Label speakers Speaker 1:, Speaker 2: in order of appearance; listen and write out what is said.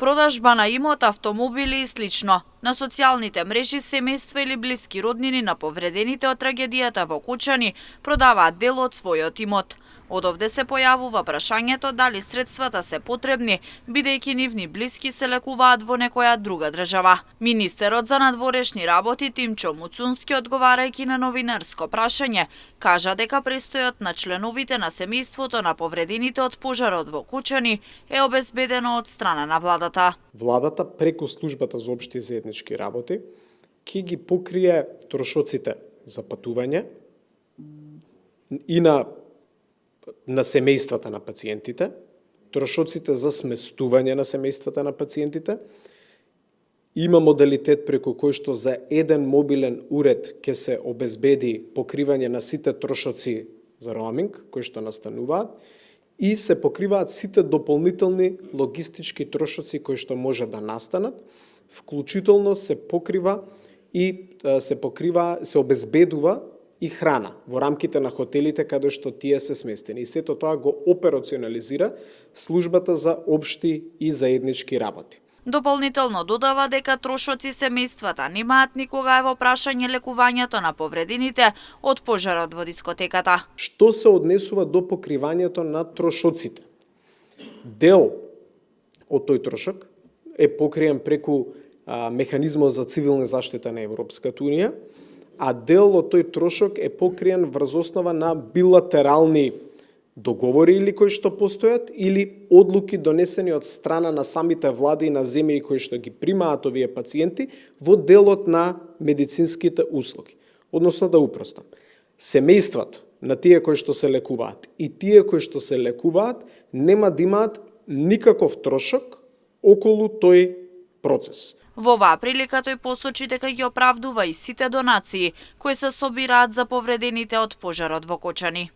Speaker 1: продажба на имот, автомобили и слично. На социјалните мрежи семејства или блиски роднини на повредените од трагедијата во Кучани продаваат дел од својот имот. Од овде се појавува прашањето дали средствата се потребни, бидејќи нивни блиски се лекуваат во некоја друга држава. Министерот за надворешни работи Тимчо Муцунски, одговарајќи на новинарско прашање, кажа дека престојот на членовите на семејството на повредените од пожарот во Кучани е обезбедено од страна на владата.
Speaker 2: Владата преку службата за општи и заеднички работи ќе ги покрие трошоците за патување и на семејствата на пациентите, трошоците за сместување на семејствата на пациентите. Има модалитет преку кој што за еден мобилен уред ќе се обезбеди покривање на сите трошоци за роаминг кои што настануваат и се покриваат сите дополнителни логистички трошоци кои што може да настанат, вклучително се обезбедува и храна во рамките на хотелите каде што тие се сместени. И сето тоа го операционализира службата за општи и заеднички работи.
Speaker 1: Дополнително додава дека трошоци семејствата немаат никога во прашање лекувањето на повредените од пожарот во дискотеката.
Speaker 2: Што се однесува до покривањето на трошоците? Дел од тој трошок е покриен преку механизмот за цивилна заштита на Европската унија, а дел од тој трошок е покриен врз основа на билатерални договори или кои што постојат, или одлуки донесени од страна на самите влади и на земји кои што ги примаат овие пациенти во делот на медицинските услуги. Односно да упростам, семејствата на тие кои што се лекуваат и тие кои што се лекуваат нема да имаат никаков трошок околу тој процес.
Speaker 1: Во оваа прилика тој посочи дека ги оправдува и сите донации кои се собираат за повредените од пожарот во Кочани.